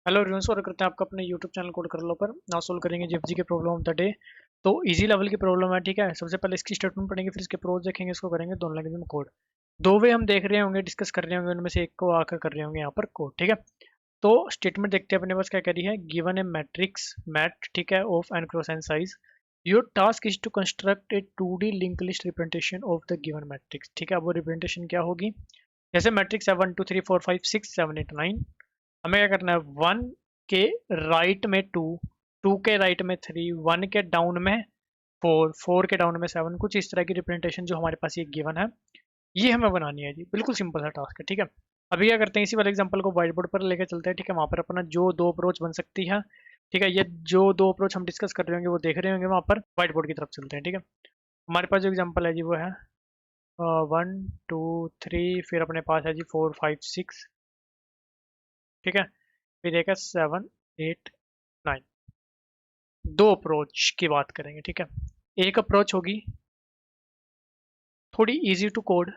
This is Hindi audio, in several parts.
हेलो एवरीवन, स्वागत करते हैं आपका अपने यूट्यूब चैनल कोड कर लो पर। नाउ सोल्व करेंगे जीएफजी के प्रॉब्लम ऑफ द डे। तो इजी लेवल की प्रॉब्लम है, ठीक है। सबसे पहले इसकी स्टेटमेंट पढ़ेंगे, फिर इसके प्रोज देखेंगे, इसको करेंगे दोनों लैंग्वेज में कोड। दो वे हम देख रहे होंगे, डिस्कस कर रहे होंगे, उनमें से एक को आकर कर रहे होंगे यहाँ पर कोड, ठीक है। तो स्टेटमेंट देखते हैं अपने पास क्या कह रही है। गिवन ए मैट्रिक्स मैट, ठीक है, of N cross N size. Your task is to construct a 2D link list representation of the given matrix, ठीक है। अब वो रिप्रेजेंटेशन क्या होगी, जैसे मैट्रिक्स है 1 2 3 4 5 6 7 8 9। हमें क्या करना है, 1 के राइट में 2, 2 के राइट में 3, 1 के डाउन में 4, 4 के डाउन में 7। कुछ इस तरह की रिप्रेजेंटेशन जो हमारे पास ये गिवन है, ये हमें बनानी है जी। बिल्कुल सिंपल सा टास्क है, ठीक है। अभी क्या करते हैं, इसी वाले एग्जांपल को व्हाइट बोर्ड पर लेकर चलते हैं, ठीक है। वहाँ पर अपना जो दो अप्रोच बन सकती है, ठीक है, ये जो दो अप्रोच हम डिस्कस कर रहे होंगे वो देख रहे होंगे, वहाँ पर व्हाइट बोर्ड की तरफ चलते हैं, ठीक है। हमारे पास जो एग्जाम्पल है जी वो है 1 2 3, फिर अपने पास है जी 4 5 6, ठीक है। फिर एक है 7 8 9। दो अप्रोच की बात करेंगे, ठीक है। एक अप्रोच होगी थोड़ी इजी टू कोड,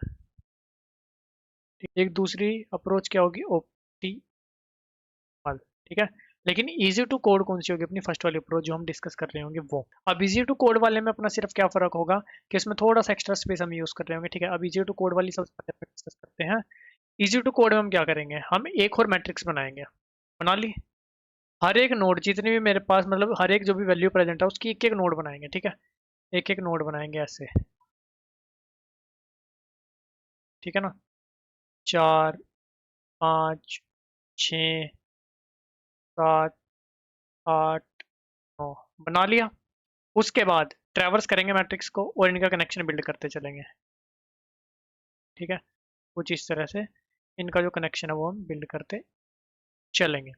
एक दूसरी अप्रोच क्या होगी, ऑप्टिमल, ठीक है। लेकिन इजी टू कोड कौन सी होगी, अपनी फर्स्ट वाली अप्रोच जो हम डिस्कस कर रहे होंगे वो। अब इजी टू कोड वाले में अपना सिर्फ क्या फर्क होगा कि इसमें थोड़ा सा एक्स्ट्रा स्पेस हम यूज कर रहे होंगे, ठीक है। अब इजी टू कोड वाली सबसे पहले डिस्कस करते हैं। इजी टू कोड में हम क्या करेंगे, हम एक और मैट्रिक्स बनाएंगे। बना ली। हर एक नोड जितनी भी मेरे पास, मतलब हर एक जो भी वैल्यू प्रेजेंट है उसकी एक एक नोड बनाएंगे, ठीक है। एक एक नोड बनाएंगे ऐसे, ठीक है ना। 4 5 6 7 8 9 बना लिया। उसके बाद ट्रैवर्स करेंगे मैट्रिक्स को और इनका कनेक्शन बिल्ड करते चलेंगे, ठीक है। कुछ इस तरह से इनका जो कनेक्शन है वो हम बिल्ड करते चलेंगे।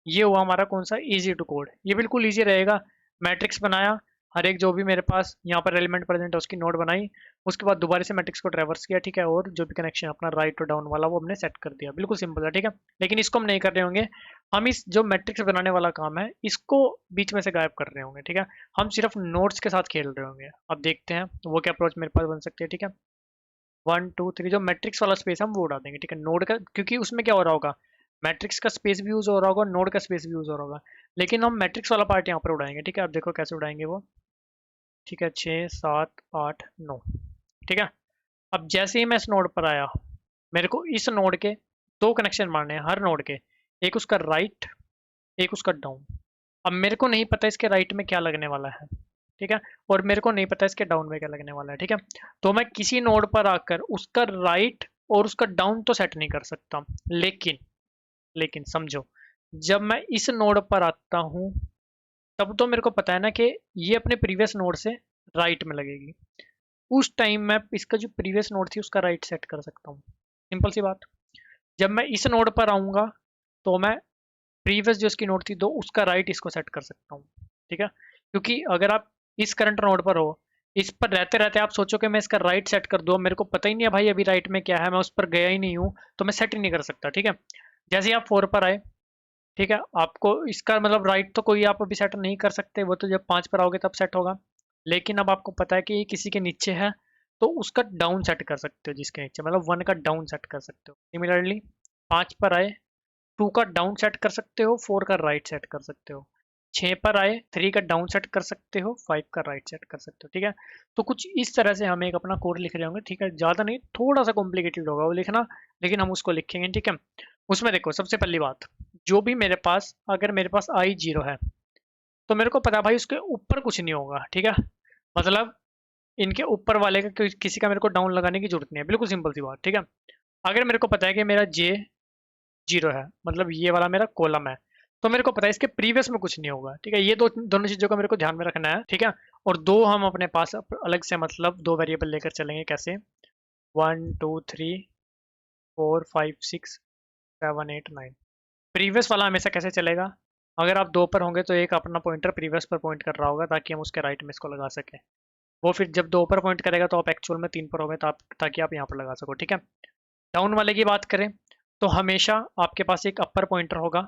ये हुआ हमारा कौन सा, इजी टू कोड। ये बिल्कुल इजी रहेगा। मैट्रिक्स बनाया, हर एक जो भी मेरे पास यहाँ पर एलिमेंट प्रेजेंट है उसकी नोड बनाई, उसके बाद दोबारा से मैट्रिक्स को ट्रैवर्स किया, ठीक है। और जो भी कनेक्शन अपना राइट टू डाउन वाला वो हमने सेट कर दिया। बिल्कुल सिंपल है, ठीक है। लेकिन इसको हम नहीं कर रहे होंगे, हम इस जो मैट्रिक्स बनाने वाला काम है इसको बीच में से गायब कर रहे होंगे, ठीक है। हम सिर्फ नोड्स के साथ खेल रहे होंगे। अब देखते हैं वो क्या अप्रोच मेरे पास बन सकती है, ठीक है। 1 2 3 जो मैट्रिक्स वाला स्पेस हम वो उड़ा देंगे, ठीक है, नोड का, क्योंकि उसमें क्या हो रहा होगा, मैट्रिक्स का स्पेस भी यूज हो रहा होगा, नोड का स्पेस भी यूज हो रहा होगा। लेकिन हम मैट्रिक्स वाला पार्ट यहाँ पर उड़ाएंगे, ठीक है। अब देखो कैसे उड़ाएंगे वो, ठीक है। 6 7 8 9, ठीक है। अब जैसे ही मैं इस नोड पर आया, मेरे को इस नोड के दो कनेक्शन मारने हैं, हर नोड के। एक उसका राइट, एक उसका डाउन। अब मेरे को नहीं पता इसके राइट में क्या लगने वाला है, ठीक है। और मेरे को नहीं पता इसके डाउन में क्या लगने वाला है, ठीक है। तो मैं किसी नोड पर आकर उसका राइट और उसका डाउन तो सेट नहीं कर सकता। लेकिन लेकिन समझो, जब मैं इस नोड पर आता हूँ तब तो मेरे को पता है ना कि ये अपने प्रीवियस नोड से राइट में लगेगी। उस टाइम मैं इसका जो प्रीवियस नोड थी उसका राइट सेट कर सकता हूँ। सिंपल सी बात। जब मैं इस नोड पर आऊँगा तो मैं प्रीवियस जो इसकी नोड थी दो, उसका राइट इसको सेट कर सकता हूँ, ठीक है। क्योंकि अगर आप इस करंट नोड पर हो, इस पर रहते रहते आप सोचो कि मैं इसका राइट सेट कर दूँ, मेरे को पता ही नहीं है भाई अभी राइट में क्या है, मैं उस पर गया ही नहीं हूँ, तो मैं सेट ही नहीं कर सकता, ठीक है। जैसे ही आप 4 पर आए, ठीक है, आपको इसका मतलब राइट तो कोई आप अभी सेट नहीं कर सकते, वो तो जब 5 पर आओगे तब सेट होगा। लेकिन अब आपको पता है कि ये किसी के नीचे है, तो उसका डाउन सेट कर सकते हो, जिसके नीचे मतलब 1 का डाउन सेट कर सकते हो। सिमिलरली 5 पर आए, 2 का डाउन सेट कर सकते हो, 4 का राइट सेट कर सकते हो। 6 पर आए, 3 का डाउन सेट कर सकते हो, 5 का राइट सेट कर सकते हो, ठीक है। तो कुछ इस तरह से हम एक अपना कोड लिख रहे होंगे, ठीक है। ज़्यादा नहीं, थोड़ा सा कॉम्प्लिकेटेड होगा वो लिखना, लेकिन हम उसको लिखेंगे, ठीक है। उसमें देखो सबसे पहली बात, जो भी मेरे पास, अगर मेरे पास आई 0 है तो मेरे को पता है भाई उसके ऊपर कुछ नहीं होगा, ठीक है। मतलब इनके ऊपर वाले का किसी का मेरे को डाउन लगाने की जरूरत नहीं है, बिल्कुल सिंपल सी बात, ठीक है। अगर मेरे को पता है कि मेरा जे 0 है, मतलब ये वाला मेरा कॉलम है, तो मेरे को पता है इसके प्रीवियस में कुछ नहीं होगा, ठीक है। ये दोनों चीज़ों को मेरे को ध्यान में रखना है, ठीक है। और दो हम अपने पास अलग से, मतलब दो वेरिएबल लेकर चलेंगे। कैसे, 1 2 3 4 5 6 7 8 9। प्रीवियस वाला हमेशा कैसे चलेगा, अगर आप 2 पर होंगे तो एक अपना पॉइंटर प्रीवियस पर पॉइंट कर रहा होगा ताकि हम उसके राइट में इसको लगा सकें। वो फिर जब 2 पर पॉइंट करेगा तो आप एक्चुअल में 3 पर होंगे, तो आप, ताकि आप यहाँ पर लगा सको, ठीक है। डाउन वाले की बात करें तो हमेशा आपके पास एक अपर पॉइंटर होगा,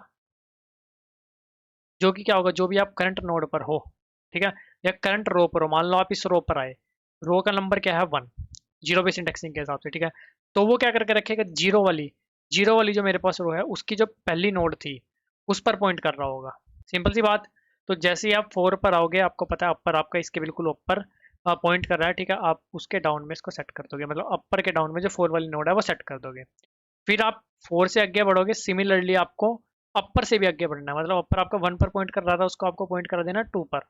जो कि क्या होगा, जो भी आप करंट नोड पर हो, ठीक है, या करंट रो पर हो। मान लो आप इस रो पर आए, रो का नंबर क्या है 1, जीरो बेस इंडेक्सिंग के हिसाब से, ठीक है। तो वो क्या करके रखेगा, जीरो वाली जो मेरे पास रो है उसकी जो पहली नोड थी उस पर पॉइंट कर रहा होगा। सिंपल सी बात। तो जैसे ही आप 4 पर आओगे, आपको पता है अपर आपका इसके बिल्कुल ऊपर पॉइंट कर रहा है, ठीक है, आप उसके डाउन में इसको सेट कर दोगे, मतलब अपर के डाउन में जो 4 वाली नोड है वो सेट कर दोगे। फिर आप 4 से आगे बढ़ोगे, सिमिलरली आपको अपर से भी आगे बढ़ना है, मतलब अपर आपका 1 पर पॉइंट कर रहा था, उसको आपको पॉइंट कर देना है 2 पर।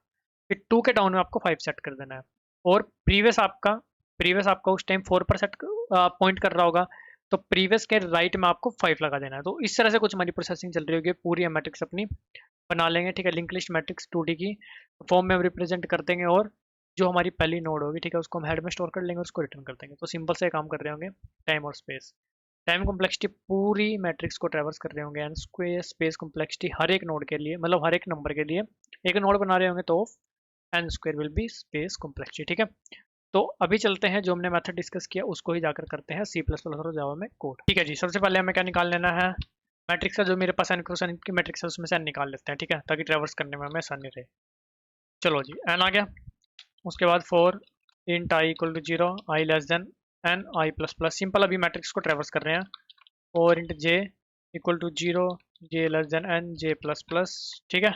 फिर 2 के डाउन में आपको 5 सेट कर देना है। और प्रीवियस आपका उस टाइम 4 पर सेट पॉइंट कर रहा होगा, तो प्रीवियस के राइट में आपको 5 लगा देना है। तो इस तरह से कुछ हमारी प्रोसेसिंग चल रही होगी, पूरी मैट्रिक्स अपनी बना लेंगे, ठीक है, लिंक लिस्ट मैट्रिक्स 2D की फॉर्म में हम रिप्रेजेंट कर देंगे, और जो हमारी पहली नोड होगी, ठीक है, उसको हम हेड में स्टोर कर लेंगे, उसको रिटर्न कर देंगे। तो सिंपल से काम कर रहे होंगे टाइम और स्पेस। टाइम कॉम्प्लेक्सिटी पूरी मैट्रिक्स को ट्रैवर्स कर रहे होंगे, एंड स्क्वायर स्पेस कॉम्प्लेक्सिटी हर एक नोड के लिए, मतलब हर एक नंबर के लिए एक नोड बना रहे होंगे, तो N square will be space complexity, ठीक है। तो अभी चलते हैं, जो हमने मेथड डिस्कस किया उसको ही जाकर करते हैं C++ और जावा में कोड। ठीक है जी, सबसे पहले हमें क्या निकाल लेना है, मैट्रिक्स का जो मेरे पास एन क्रॉस एन की मैट्रिक्स है उसमें से एन निकाल लेते हैं, ठीक है, ताकि ट्रैवर्स करने में हमें आसानी रहे। चलो जी, एन आ गया। उसके बाद 4 int I equal to 0, I less than N, I plus plus, simple अभी मैट्रिक्स को ट्रैवर्स कर रहे हैं। 4 int J equal to 0, J less than N, J plus plus, ठीक है।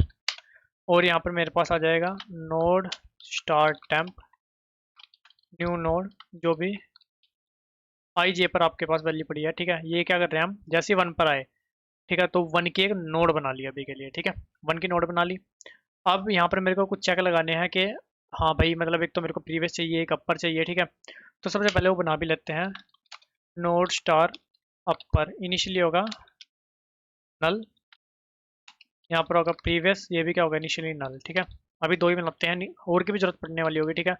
और यहाँ पर मेरे पास आ जाएगा node start temp, new node, जो भी आई जे पर आपके पास वैल्यू पड़ी है, ठीक है। ये क्या कर रहे हैं हम, जैसे 1 पर आए, ठीक है, तो 1 की एक नोड बना ली अभी के लिए, ठीक है, 1 की नोड बना ली। अब यहाँ पर मेरे को कुछ चेक लगाने हैं कि हाँ भाई, मतलब एक तो मेरे को प्रीवियस चाहिए, एक अपर चाहिए, ठीक है। तो सबसे पहले वो बना भी लेते हैं। नोड स्टार अपर इनिशियली होगा नल, यहाँ पर होगा प्रीवियस, ये भी क्या होगा इनिशियली नल, ठीक है। अभी 2 ही बनाते हैं, और की भी जरूरत पड़ने वाली होगी, ठीक है,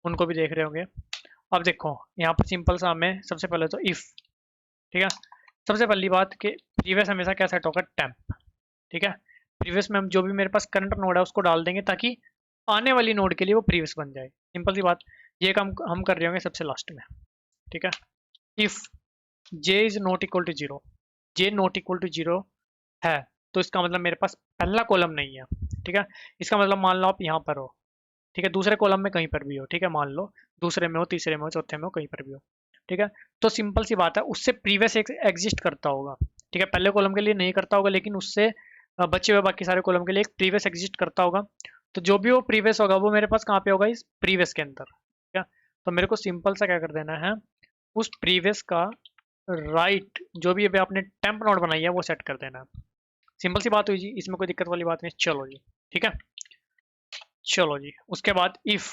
उनको भी देख रहे होंगे। अब देखो यहाँ पर सिंपल सा हमें सबसे पहले तो इफ, ठीक है, सबसे पहली बात कि प्रीवियस हमेशा क्या सेट होगा, टेम्प, ठीक है। प्रीवियस में हम जो भी मेरे पास करंट नोड है उसको डाल देंगे, ताकि आने वाली नोड के लिए वो प्रीवियस बन जाए, सिंपल सी बात। ये काम हम कर रहे होंगे सबसे लास्ट में, ठीक है। If J is not equal to 0, J not equal to 0 है, तो इसका मतलब मेरे पास पहला कॉलम नहीं है, ठीक है। इसका मतलब मान लो आप यहाँ पर हो, ठीक है, दूसरे कॉलम में कहीं पर भी हो, ठीक है, मान लो दूसरे में हो, तीसरे में हो, चौथे में हो, कहीं पर भी हो, ठीक है। तो सिंपल सी बात है, उससे प्रीवियस एग्जिस्ट करता होगा, ठीक है, पहले कॉलम के लिए नहीं करता होगा, लेकिन उससे बचे हुए बाकी सारे कॉलम के लिए एक प्रीवियस एग्जिस्ट करता होगा। तो जो भी वो प्रीवियस होगा वो मेरे पास कहाँ पे होगा, इस प्रीवियस के अंदर, ठीक है। तो मेरे को सिंपल सा क्या कर देना है, उस प्रीवियस का राइट जो भी अभी आपने टेम्प नोड बनाई है वो सेट कर देना है। सिंपल सी बात हुई जी, इसमें कोई दिक्कत वाली बात नहीं। चलो जी, ठीक है, चलो जी। उसके बाद इफ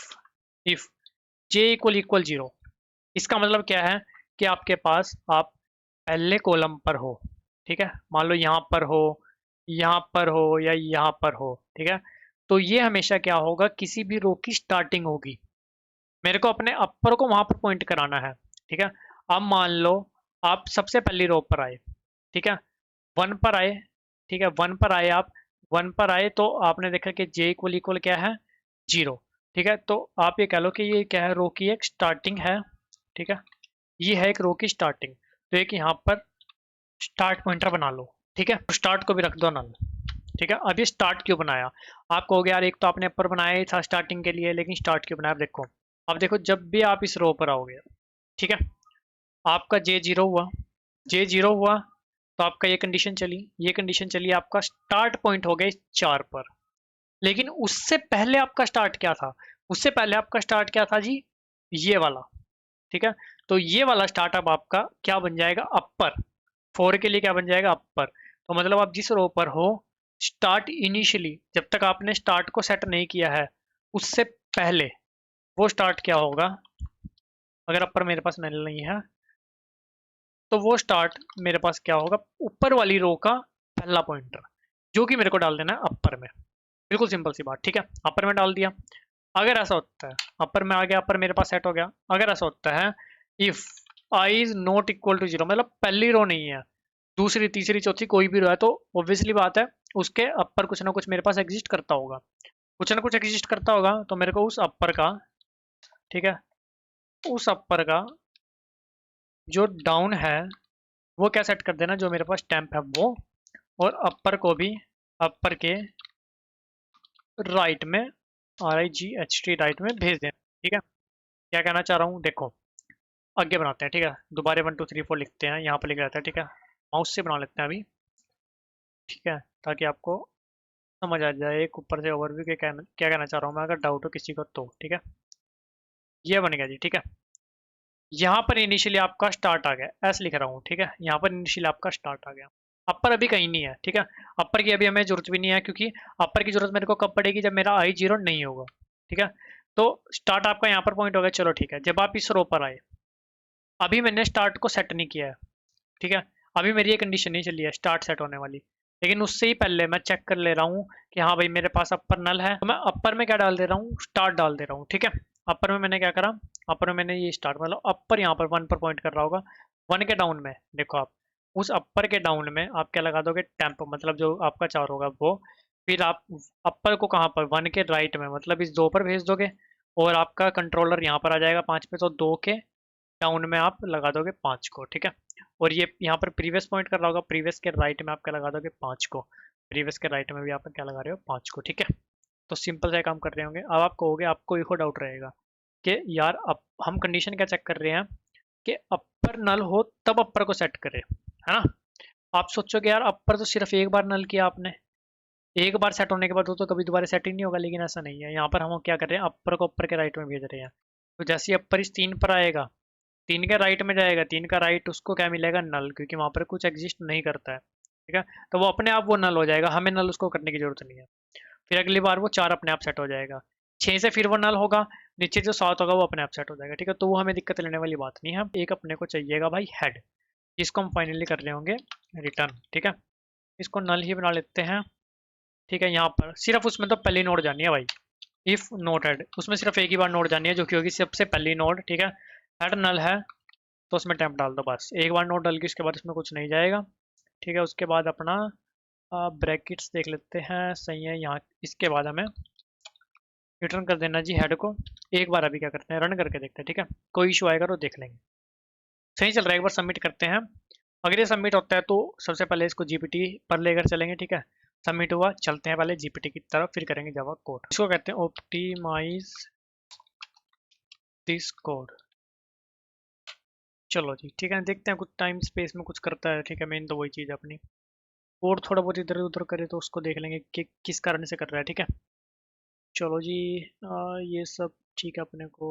जे इक्वल इक्वल 0, इसका मतलब क्या है कि आपके पास आप पहले कॉलम पर हो, ठीक है, मान लो यहाँ पर हो, यहाँ पर हो, या यहाँ पर हो, ठीक है। तो ये हमेशा क्या होगा, किसी भी रो की स्टार्टिंग होगी, मेरे को अपने अपर को वहां पर पॉइंट कराना है, ठीक है। अब मान लो आप सबसे पहली रो पर आए, ठीक है, 1 पर आए, ठीक है, 1 पर आए आप, 1 पर आए तो आपने देखा कि जे इक्वल इक्वल क्या है, 0, ठीक है। तो आप ये कह लो कि ये क्या है, रो की एक स्टार्टिंग है, ठीक है, ये है एक रो की स्टार्टिंग। तो एक यहाँ पर स्टार्ट पॉइंटर बना लो, ठीक है, स्टार्ट को भी रख दो नल, ठीक है। अब ये स्टार्ट क्यों बनाया, आप कहोगे यार एक तो आपने अपर बनाया ही था स्टार्टिंग के लिए, लेकिन स्टार्ट क्यों बनाया, देखो। अब देखो जब भी आप इस रो पर आओगे, ठीक है, आपका जे 0 हुआ, जे 0 हुआ, तो आपका ये कंडीशन चली, ये कंडीशन चली, आपका स्टार्ट पॉइंट हो गया 4 पर। लेकिन उससे पहले आपका स्टार्ट क्या था, उससे पहले आपका स्टार्ट क्या था जी, ये वाला, ठीक है। तो ये वाला स्टार्ट अब आपका क्या बन जाएगा, अपर, 4 के लिए क्या बन जाएगा, अपर। तो मतलब आप जिस रो पर हो, स्टार्ट इनिशियली जब तक आपने स्टार्ट को सेट नहीं किया है, उससे पहले वो स्टार्ट क्या होगा, अगर अपर मेरे पास नल नहीं है, तो वो स्टार्ट मेरे पास क्या होगा, ऊपर वाली रो का पहला पॉइंटर, जो कि मेरे को डाल देना है अपर में। बिल्कुल सिंपल सी बात, ठीक है, अपर में डाल दिया। अगर ऐसा होता है, अपर में आ गया, अपर मेरे पास सेट हो गया। अगर ऐसा होता है, if I is not equal to 0, मतलब पहली रो नहीं है, दूसरी तीसरी चौथी कोई भी रो है, तो ऑब्वियसली बात है उसके अपर कुछ ना कुछ मेरे पास एग्जिस्ट करता होगा, कुछ ना कुछ एग्जिस्ट करता होगा। तो मेरे को उस अपर का, ठीक है, उस अपर का जो डाउन है वो क्या सेट कर देना, जो मेरे पास टेम्प है वो, और अपर को भी अपर के राइट में, RIGHT राइट में भेज देना, ठीक है। क्या कहना चाह रहा हूँ, देखो आगे बनाते हैं, ठीक है, दोबारा 1 2 3 4 लिखते हैं, यहाँ पर लिख रहता है, ठीक है, माउस से बना लेते हैं अभी। ठीक है, ताकि आपको समझ आ जाए एक ऊपर से ओवरव्यू के क्या कहना चाह रहा हूँ मैं, अगर डाउट हो किसी को तो। ठीक है, ये बन गया जी। ठीक है, यहाँ पर इनिशियली आपका स्टार्ट आ गया, ऐसे लिख रहा हूँ। ठीक है, यहाँ पर इनिशियली आपका स्टार्ट आ गया। अपर अभी कहीं नहीं है। ठीक है, अपर की अभी हमें जरूरत भी नहीं है, क्योंकि अपर की जरूरत मेरे को कब पड़ेगी, जब मेरा आई जीरो नहीं होगा। ठीक है, तो स्टार्ट आपका यहाँ पर पॉइंट हो गया। चलो ठीक है, जब आप इस रो पर आए, अभी मैंने स्टार्ट को सेट नहीं किया है। ठीक है, अभी मेरी ये कंडीशन नहीं चली है स्टार्ट सेट होने वाली, लेकिन उससे ही पहले मैं चेक कर ले रहा हूँ कि हाँ भाई मेरे पास अपर नल है, तो मैं अपर में क्या डाल दे रहा हूँ, स्टार्ट डाल दे रहा हूँ। ठीक है, अपर में मैंने क्या करा, अपर में मैंने ये स्टार्ट, मतलब अपर यहाँ पर 1 पर पॉइंट कर रहा होगा। 1 के डाउन में देखो आप, उस अपर के डाउन में आप क्या लगा दोगे, टेम्प, मतलब जो आपका 4 होगा वो। फिर आप अपर को कहाँ पर, 1 के राइट में, मतलब इस 2 पर भेज दोगे, और आपका कंट्रोलर यहाँ पर आ जाएगा 5 पे, तो 2 के डाउन में आप लगा दोगे 5 को। ठीक है, और ये यहाँ पर प्रीवियस पॉइंट कर रहा होगा, प्रीवियस के राइट में आप क्या लगा दोगे, 5 को। प्रीवियस के राइट में भी आप क्या लगा रहे हो, 5 को। ठीक है, तो सिंपल सा काम कर रहे होंगे। अब आप कहोगे, आपको एक और डाउट रहेगा कि यार अब हम कंडीशन क्या चेक कर रहे हैं कि अपर नल हो तब अपर को सेट करें, है ना। आप सोचोगे यार अपर तो सिर्फ एक बार नल किया आपने, एक बार सेट होने के बाद वो तो कभी दोबारा सेट ही नहीं होगा, लेकिन ऐसा नहीं है। यहाँ पर हम क्या कर रहे हैं, अपर को अपर के राइट में भेज रहे हैं। तो जैसे ही अपर इस 3 पर आएगा, 3 के राइट में जाएगा, 3 का राइट उसको क्या मिलेगा, नल, क्योंकि वहां पर कुछ एग्जिस्ट नहीं करता है। ठीक है, तो वो अपने आप वो नल हो जाएगा, हमें नल उसको करने की जरूरत नहीं है। फिर अगली बार वो 4 अपने आप सेट हो जाएगा। 6 से फिर वो नल होगा, नीचे जो 7 होगा वो अपने आप सेट हो जाएगा। ठीक है, तो वो हमें दिक्कत लेने वाली बात नहीं है। एक अपने को चाहिएगा भाई हेड, जिसको हम फाइनली कर रहे होंगे रिटर्न। ठीक है, इसको नल ही बना लेते हैं। ठीक है, यहाँ पर सिर्फ उसमें तो पहली नोड जानी है भाई, इफ नोट हेड, उसमें सिर्फ एक ही बार नोड जानी है, जो कि होगी सबसे पहली नोड। ठीक है, हेड नल है तो उसमें टेम्प डाल दो, बस एक बार नोट डाल के उसके बाद उसमें कुछ नहीं जाएगा। ठीक है, उसके बाद अपना ब्रैकेट्स देख लेते हैं, सही है यहाँ। इसके बाद हमें रिटर्न कर देना जी हेड को। एक बार अभी क्या करते हैं, रन करके देखते हैं। ठीक है, कोई इशू आएगा तो देख लेंगे। सही चल रहा है, एक बार सबमिट करते हैं। अगर ये सबमिट होता है तो सबसे पहले इसको जीपीटी पर लेकर चलेंगे। ठीक है, सबमिट हुआ, चलते हैं पहले जीपीटी की तरफ, फिर करेंगे जावा कोड। इसको कहते हैं ऑप्टिमाइज दिस कोड। चलो जी ठीक है, देखते हैं कुछ टाइम स्पेस में कुछ करता है। ठीक है, मेन तो वही चीज़ है अपनी, और थोड़ा बहुत इधर उधर करे तो उसको देख लेंगे कि किस कारण से कर रहा है। ठीक है, चलो जी। ये सब ठीक है, अपने को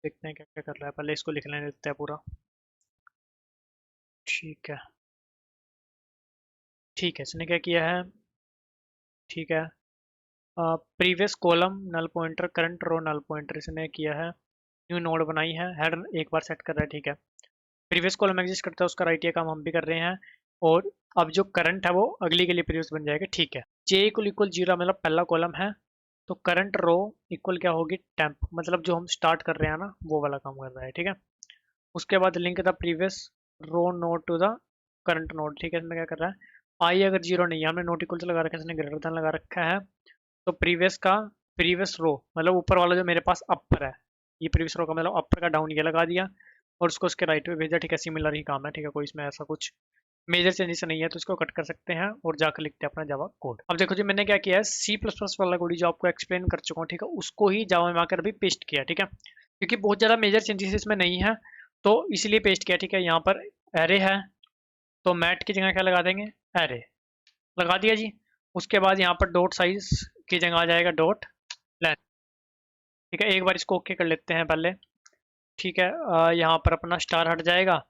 देखते हैं क्या क्या कर रहा है, पहले इसको लिख लेने देते हैं पूरा। ठीक है, ठीक है, इसने क्या किया है, ठीक है, previous column null pointer, current row null pointer इसने किया है। न्यू नोड बनाई है, हेड एक बार सेट कर रहा है। ठीक है, प्रीवियस कॉलम एग्जिस्ट करता है, उसका राइट ये काम हम भी कर रहे हैं। और अब जो करंट है वो अगली के लिए प्रीवियस बन जाएगा। ठीक है, जे इक्वल इक्वल जीरो मतलब पहला कॉलम है, तो करंट रो इक्वल क्या होगी, टेम्प, मतलब जो हम स्टार्ट कर रहे हैं ना वो वाला काम कर रहा है। ठीक है, उसके बाद link the previous row node to the current node. ठीक है, इसमें क्या कर रहा है, आई अगर जीरो नहीं है, हमने नोट इक्वल लगा रखा है, इसने ग्रेटर देन लगा रखा है, तो प्रीवियस का प्रीवियस रो मतलब ऊपर वाला जो मेरे पास अपर है, ये प्रीवियस रो का मतलब अपर का डाउन ये लगा दिया, और उसको उसके राइट पे भेजा। ठीक है, सिमिलर ही काम है। ठीक है, कोई इसमें ऐसा कुछ मेजर चेंजेस नहीं है, तो इसको कट कर सकते हैं और जाकर लिखते हैं अपना जावा कोड। अब देखो जी, मैंने क्या किया है, सी प्लस प्लस वाला कोड जो आपको एक्सप्लेन कर चुका हूँ, ठीक है, उसको ही जावा में आकर अभी पेस्ट किया। ठीक है, क्योंकि बहुत ज़्यादा मेजर चेंजेस इसमें नहीं है, तो इसलिए पेस्ट किया। ठीक है, यहाँ पर एरे है, तो मैट की जगह क्या लगा देंगे, एरे लगा दिया जी। उसके बाद यहाँ पर डॉट साइज की जगह आ जाएगा डॉट लेंथ। ठीक है, एक बार इसको ओके कर लेते हैं पहले। ठीक है, यहाँ पर अपना स्टार हट जाएगा,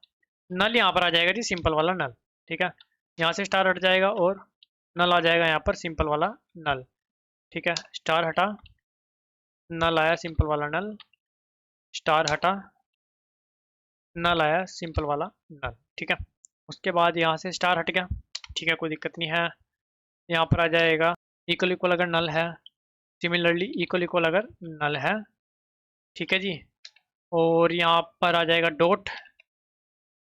नल यहाँ पर आ जाएगा जी, सिंपल वाला नल। ठीक है, यहाँ से स्टार हट जाएगा और नल आ जाएगा यहाँ पर, सिंपल वाला नल। ठीक है, स्टार हटा, नल आया, सिंपल वाला नल, स्टार हटा, नल आया, सिंपल वाला नल। ठीक है, उसके बाद यहाँ से स्टार हट गया। ठीक है, कोई दिक्कत नहीं है। यहाँ पर आ जाएगा इक्वल इक्वल अगर नल है, सिमिलरली इक्वल इक्वल अगर नल है। ठीक है जी, और यहाँ पर आ जाएगा डॉट,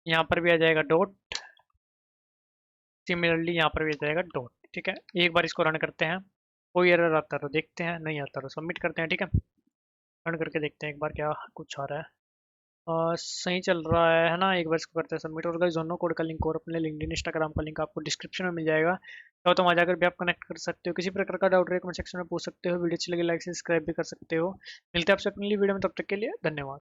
यहाँ पर भी आ जाएगा डॉट, सिमिलरली यहाँ पर भी आ जाएगा डॉट। ठीक है, एक बार इसको रन करते हैं, कोई एरर आता है तो देखते हैं, नहीं आता तो सबमिट करते हैं। ठीक है, रन करके देखते हैं एक बार क्या कुछ आ रहा है। सही चल रहा है ना, एक बार इसको करते हैं सबमिट। और गाइस दोनों कोड का लिंक और अपने लिंक्डइन इंस्टाग्राम का लिंक आपको डिस्क्रिप्शन में मिल जाएगा, तो वहाँ जाकर भी आप कनेक्ट कर सकते हो। किसी प्रकार का डाउट रहे कमेंट सेक्शन में पूछ सकते हो, वीडियो अच्छी लगे लाइक सब्सक्राइब भी कर सकते हो। मिलते हैं आपसे अपनी वीडियो में, तब तक के लिए धन्यवाद।